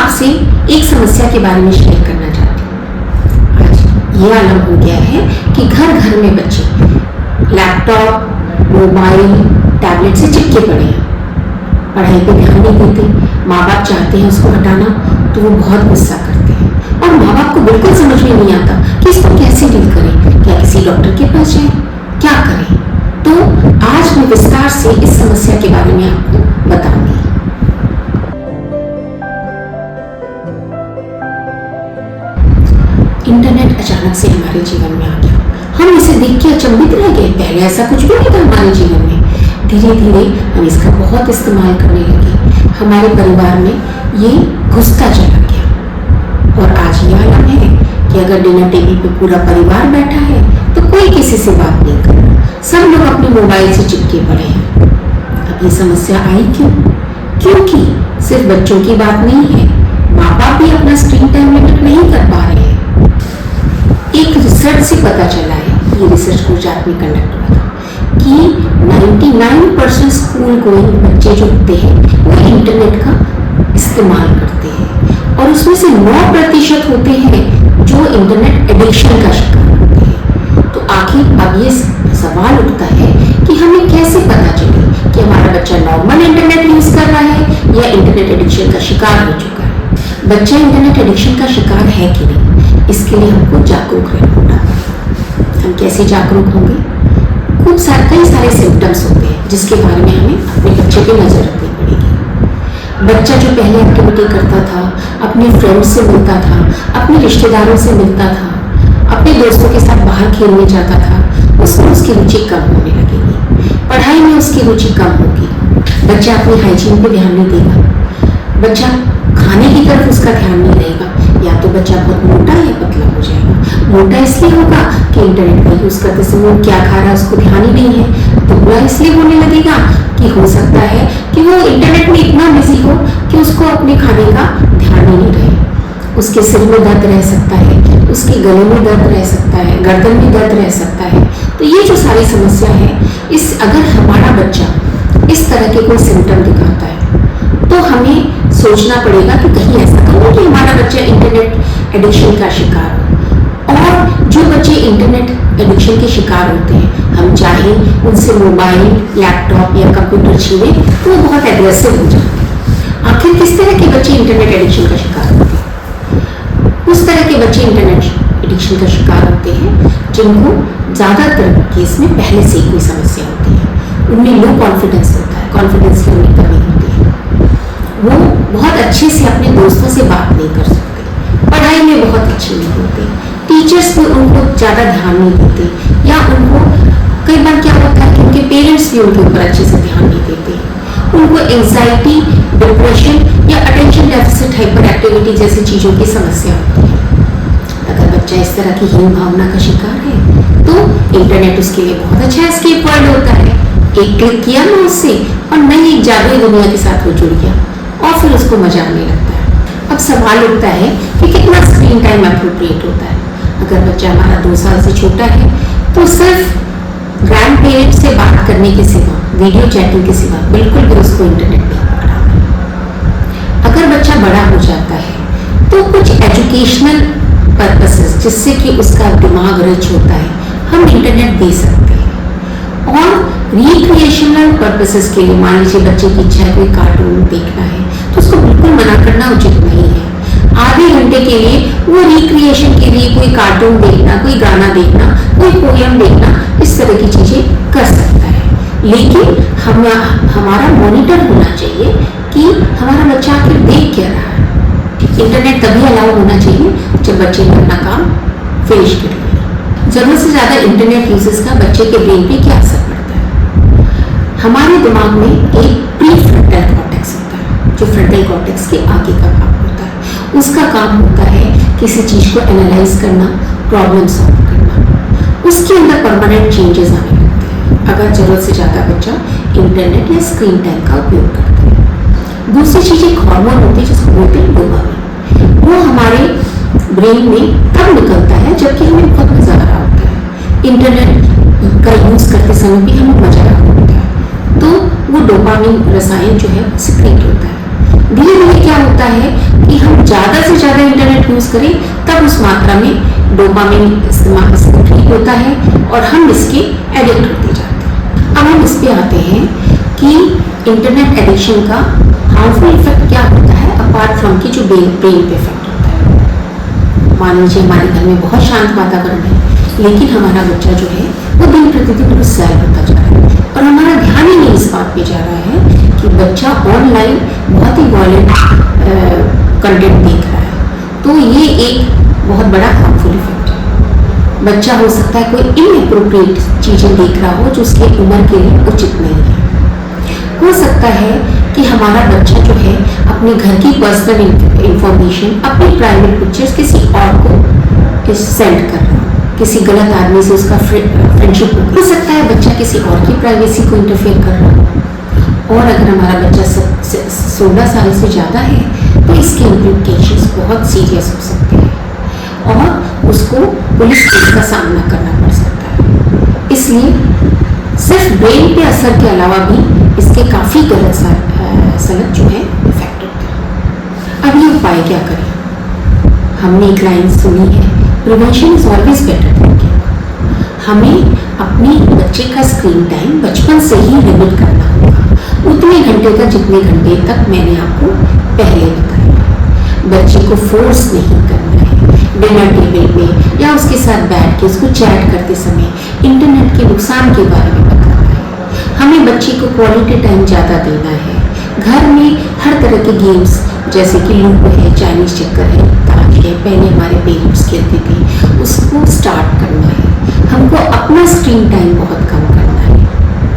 आपसे एक समस्या के बारे में शेयर करना चाहती हूँ। आज ये आलम हो गया है कि घर घर में बच्चे लैपटॉप, मोबाइल, टैबलेट से चिपके पड़े हैं। पढ़ाई पे ध्यान नहीं देते। माँ बाप चाहते हैं उसको हटाना तो वो बहुत गुस्सा करते हैं और माँ बाप को बिल्कुल समझ में नहीं आता कि इसको कैसे डील करें। क्या किसी डॉक्टर के पास जाएं, क्या करें? तो आज मैं विस्तार से इस समस्या के बारे में आपको बताऊंगी। इंटरनेट अचानक से हमारे जीवन में आ गया। हम इसे देख के अचंभित रह गए। पहले ऐसा कुछ भी नहीं था हमारे जीवन में। धीरे धीरे हम इसका बहुत इस्तेमाल करने लगे। हमारे परिवार में ये घुसता चला गया और आज ये आलम है कि अगर डिनर टेबल पे पूरा परिवार बैठा है तो कोई किसी से बात नहीं कर रहा। सब लोग अपने मोबाइल से चिपके पड़े हैं। अब ये समस्या आई क्यों? क्योंकि सिर्फ बच्चों की बात नहीं है, माँ बाप भी अपना स्क्रीन टाइम लिमिट नहीं कर पा रहे हैं। एक रिसर्च से पता चला है, ये रिसर्च गुजरात में कंडक्ट हुआ था, कि 99% स्कूल गोइंग बच्चे जो होते हैं वो इंटरनेट का इस्तेमाल करते हैं और उसमें से 9% होते हैं जो इंटरनेट एडिक्शन का शिकार होते हैं। तो आखिर अब ये सवाल उठता है कि हमें कैसे पता चले कि हमारा बच्चा नॉर्मल इंटरनेट यूज कर रहा है या इंटरनेट एडिक्शन का शिकार हो चुका है। बच्चा इंटरनेट एडिक्शन का शिकार है कि नहीं, इसके लिए हमको जागरूक रहना होगा। हम कैसे जागरूक होंगे? कई सारे सिम्टम्स होते हैं जिसके बारे में हमें अपने बच्चे पे नजर रखनी पड़ेगी। बच्चा जो पहले एक्टिविटी करता था, अपने फ्रेंड्स से मिलता था, अपने रिश्तेदारों से मिलता था, अपने दोस्तों के साथ बाहर खेलने जाता था, उसमें उसकी रुचि कम होने लगेगी। पढ़ाई में उसकी रुचि कम होगी। बच्चा अपनी हाइजीन पे ध्यान नहीं देगा। बच्चा खाने की तरफ उसका ध्यान नहीं रहेगा। या तो बच्चा बहुत मोटा या पतला हो जाएगा। मोटा इसलिए होगा कि इंटरनेट का यूज करते समय वो क्या खा रहा है उसको ध्यान ही नहीं है। दुबला इसलिए होने लगेगा कि हो सकता है कि वो इंटरनेट में इतना बिजी हो कि उसको अपने खाने का ध्यान ही नहीं रहे। उसके सिर में दर्द रह सकता है, उसके गले में दर्द रह सकता है, गर्दन में दर्द रह सकता है। तो ये जो सारी समस्या है, अगर हमारा बच्चा इस तरह के कोई सिम्टम दिखाता है तो हमें सोचना पड़ेगा कि कहीं ऐसा तो नहीं कि हमारा बच्चा इंटरनेट एडिक्शन का शिकार हो। और जो बच्चे इंटरनेट एडिक्शन के शिकार होते हैं, हम चाहें उनसे मोबाइल, लैपटॉप या कंप्यूटर छीने तो वो बहुत एग्रेसिव हो जाते हैं। आखिर किस तरह के बच्चे इंटरनेट एडिक्शन का शिकार होते हैं? उस तरह के बच्चे इंटरनेट एडिक्शन का शिकार होते हैं जिनको ज्यादातर केस में पहले से ही कोई समस्या होती है। उनमें लो कॉन्फिडेंस होता है, कॉन्फिडेंस की उनकी कमी होती है। वो बहुत अच्छे से अपने दोस्तों से बात नहीं कर सकते, पढ़ाई में बहुत अच्छे नहीं होते, टीचर्स भी उनको ज़्यादा ध्यान नहीं देते, या उनको कई बार क्या होता है कि उनके पेरेंट्स भी उनके ऊपर अच्छे से ध्यान नहीं देते। उनको एंजाइटी, डिप्रेशन या अटेंशन डेफिसिट हाइपर एक्टिविटी जैसी चीज़ों की समस्या होती है। अगर बच्चा इस तरह की हीन भावना का शिकार है तो इंटरनेट उसके लिए बहुत अच्छा एस्केप वर्ड होता है। एक क्लिक किया ना उससे और नई एक जादुई दुनिया के साथ वो जुड़ गया और फिर उसको मजा आने लगता है। अब सवाल उठता है कि कितना स्क्रीन टाइम अप्रोप्रिएट होता है। अगर बच्चा हमारा 2 साल से छोटा है तो सिर्फ ग्रैंड पेरेंट्स से बात करने के सिवा, वीडियो चैटिंग के सिवा बिल्कुल भी उसको इंटरनेट नहीं पकड़ाना। अगर बच्चा बड़ा हो जाता है तो कुछ एजुकेशनल पर्पसेस जिससे कि उसका दिमाग रिच होता है, हम इंटरनेट दे सकते हैं। और रिक्रिएशनल पर्पसेस के लिए, मान लीजिए बच्चे की इच्छा है कोई कार्टून देखना है तो उसको बिल्कुल मना करना उचित नहीं है। आधे घंटे के लिए वो रिक्रिएशन के लिए कोई कार्टून देखना, कोई गाना देखना, कोई पोयम देखना, इस तरह की चीजें कर सकता है। लेकिन हमारा मॉनिटर होना चाहिए कि हमारा बच्चा आखिर देख क्या रहा है। इंटरनेट तभी अलाउ होना चाहिए जब बच्चे ने अपना काम फिनिश कर लिया। जरूरत से ज्यादा इंटरनेट यूजेस का बच्चे के ब्रेन पे क्या असर पड़ता है? हमारे दिमाग में एक प्रीफ्रंटल कॉर्टेक्स होता है जो फ्रंटल कॉर्टेक्स के आगे का भाग होता है। उसका काम होता है किसी चीज को एनालाइज करना, प्रॉब्लम सॉल्व करना। उसके अंदर परमानेंट चेंजेस आने लगते हैं अगर जरूरत से ज्यादा बच्चा इंटरनेट या स्क्रीन टाइम का उपयोग करता है। दूसरी चीज एक हार्मोन होती है जिसको बोलते हैं डोपामिन। वो हमारे ब्रेन में तब निकलता है जबकि हमें बहुत मजा आ रहा होता है। इंटरनेट का यूज करते समय भी हमें मजा आ रहा होता है तो वो डोपामिन रसायन जो है सिक्रेट होता है। धीरे धीरे क्या होता है कि हम ज़्यादा से ज़्यादा इंटरनेट यूज़ करें, तब उस मात्रा में डोपामिन इस्तेमाल ठीक होता है और हम इसके एडिक्ट होते जाते हैं। अब हम इस पे आते हैं कि इंटरनेट एडिक्शन का हार्मफुल इफेक्ट क्या होता है, अपार्ट फ्रॉम की जो ब्रेन पे इफेक्ट होता है। मान लीजिए हमारे घर में बहुत शांत वातावरण है, लेकिन हमारा बच्चा जो है वो दिन प्रतिदिन गुस्सैल होता जा रहा है और हमारा ध्यान ही नहीं इस बात पे जा रहा है कि बच्चा ऑनलाइन बहुत ही वॉयलेंट कंटेंट देख रहा है। तो ये एक बहुत बड़ा हार्मफुल इफेक्ट है। बच्चा हो सकता है कोई इनएप्रोप्रिएट चीज़ें देख रहा हो जो उसके उम्र के लिए उचित नहीं है। हो सकता है कि हमारा बच्चा जो है अपने घर की पर्सनल इंफॉर्मेशन, अपनी प्राइवेट पिक्चर्स किसी और को सेंड कर रहा हो, किसी गलत आदमी से उसका फ्रेंडशिप हो सकता है बच्चा किसी और की प्राइवेसी को इंटरफेयर कर रहा हो। और अगर हमारा बच्चा 16 साल से ज़्यादा है तो इसके इम्प्लिकेशंस बहुत सीरियस हो सकते हैं और उसको पुलिस केस का सामना करना पड़ सकता है। इसलिए सिर्फ ब्रेन पे असर के अलावा भी इसके काफ़ी गलत सलत जो है इफेक्ट होते हैं। अब ये उपाय क्या करें? हमने एक लाइन सुनी है, prevention is always better than cure. हमें अपने बच्चे का स्क्रीन टाइम बचपन से ही लिमिट करना होगा, उतने घंटे का जितने घंटे तक मैंने आपको पहले बताया। बच्चे को फोर्स नहीं करना है, डिनर टेबल पे या उसके साथ बैठ के उसको चैट करते समय इंटरनेट के नुकसान के बारे में बताना है। हमें बच्चे को क्वालिटी टाइम ज़्यादा देना है। घर में हर तरह के गेम्स जैसे कि लूडो है, चाइनीज चक्कर है, ताश है, पहले हमारे पेरेंट्स खेलते थे, उसको स्टार्ट करना है। हमको अपना स्क्रीन टाइम बहुत कम करना है।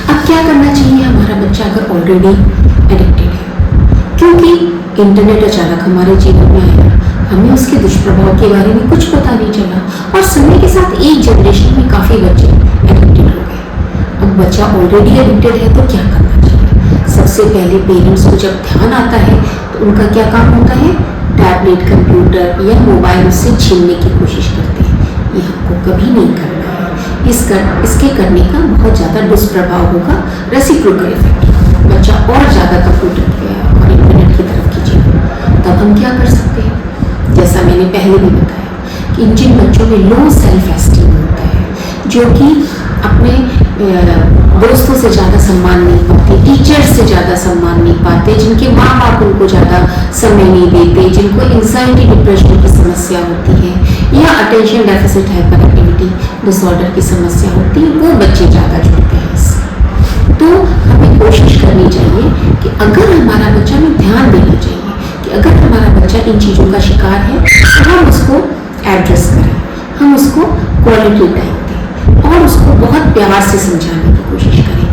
अब क्या करना चाहिए हमारा बच्चा अगर ऑलरेडी एडिक्टेड है? क्योंकि इंटरनेट अचानक हमारे जीवन में आया, हमें उसके दुष्प्रभाव के बारे में कुछ पता नहीं चला और समय के साथ एक जनरेशन में काफ़ी बच्चे एडिक्टेड हो गए। अब बच्चा ऑलरेडी एडिक्टेड है तो क्या करना चाहिए? सबसे पहले पेरेंट्स को जब ध्यान आता है तो उनका क्या काम होता है? टैबलेट, कंप्यूटर या मोबाइल उससे छीनने की कोशिश करते हैं। ये हमको कभी नहीं करना है। इसके करने का बहुत ज़्यादा दुष्प्रभाव होगा, रेसिप्रोकल इफेक्ट। बच्चा और ज़्यादा कंप्यूटर और इंटरनेट की तरफ खींचेगा। तब हम क्या कर सकते हैं? जैसा मैंने पहले भी बताया कि जिन बच्चों में लो सेल्फ एस्टीम होता है, जो कि अपने दोस्तों से ज़्यादा सम्मान नहीं पाते, टीचर्स से ज़्यादा सम्मान नहीं पाते, जिनके माँ बाप उनको ज़्यादा समय नहीं देते, जिनको एंजाइटी डिप्रेशन की समस्या होती है या attention deficit hyper activity disorder की समस्या होती है, वो बच्चे ज़्यादा जुड़ते हैं इससे। तो हमें कोशिश करनी चाहिए कि अगर हमारा बच्चा, हमें ध्यान देना चाहिए कि अगर हमारा बच्चा इन चीज़ों का शिकार है तो हम उसको एड्रेस करें, हम उसको क्वालिटी टाइम और उसको बहुत प्यार से समझाने की कोशिश करें,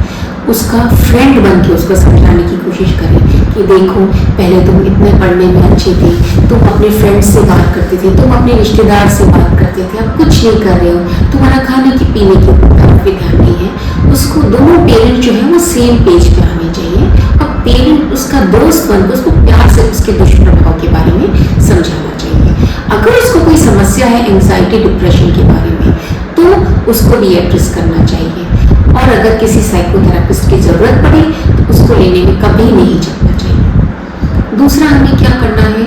उसका फ्रेंड बन के उसको समझाने की कोशिश करें कि देखो, पहले तुम इतने पढ़ने में अच्छे थे, तुम अपने फ्रेंड्स से बात करते थे, तुम अपने रिश्तेदार से बात करते थे, अब कुछ नहीं कर रहे हो, तुम्हारा खाने की पीने की तरफ भी ध्यान नहीं है। उसको दोनों पेरेंट जो है वो सेम पेज पे आने चाहिए और पेरेंट उसका दोस्त बनकर उसको प्यार से उसके दुष्प्रभाव के बारे में समझाना चाहिए। अगर उसको कोई समस्या है एंजाइटी डिप्रेशन के बारे में तो उसको भी एड्रेस करना चाहिए और अगर किसी साइकोथेरेपिस्ट की ज़रूरत पड़े तो उसको लेने में कभी नहीं चलना चाहिए। दूसरा, हमें क्या करना है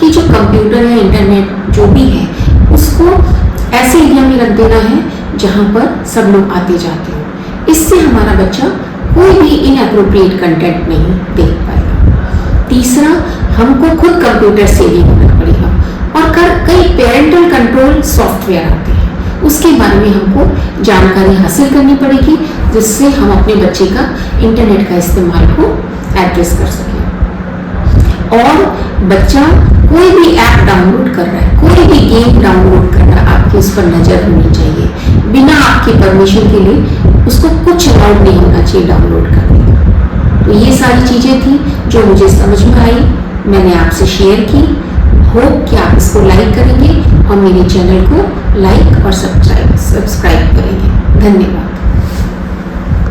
कि जो कंप्यूटर है, इंटरनेट जो भी है, उसको ऐसे एरिया में रख देना है जहाँ पर सब लोग आते जाते हो। इससे हमारा बच्चा कोई भी इनएप्रोप्रिएट कंटेंट नहीं देख पाएगा। तीसरा, हमको खुद कंप्यूटर से भी होना पड़ेगा और कई पेरेंटल कंट्रोल सॉफ्टवेयर आते हैं, उसके बारे में हमको जानकारी हासिल करनी पड़ेगी जिससे हम अपने बच्चे का इंटरनेट का इस्तेमाल को एड्रेस कर सकें। और बच्चा कोई भी ऐप डाउनलोड कर रहा है, कोई भी गेम डाउनलोड कर रहा है, आपकी उस पर नज़र होनी चाहिए। बिना आपकी परमिशन के लिए उसको कुछ अलाउड नहीं होना चाहिए डाउनलोड करने का। तो ये सारी चीज़ें थी जो मुझे समझ में आई, मैंने आपसे शेयर की। होप कि आप इसको लाइक करेंगे और मेरे चैनल को लाइक और सब्सक्राइब करेंगे। धन्यवाद।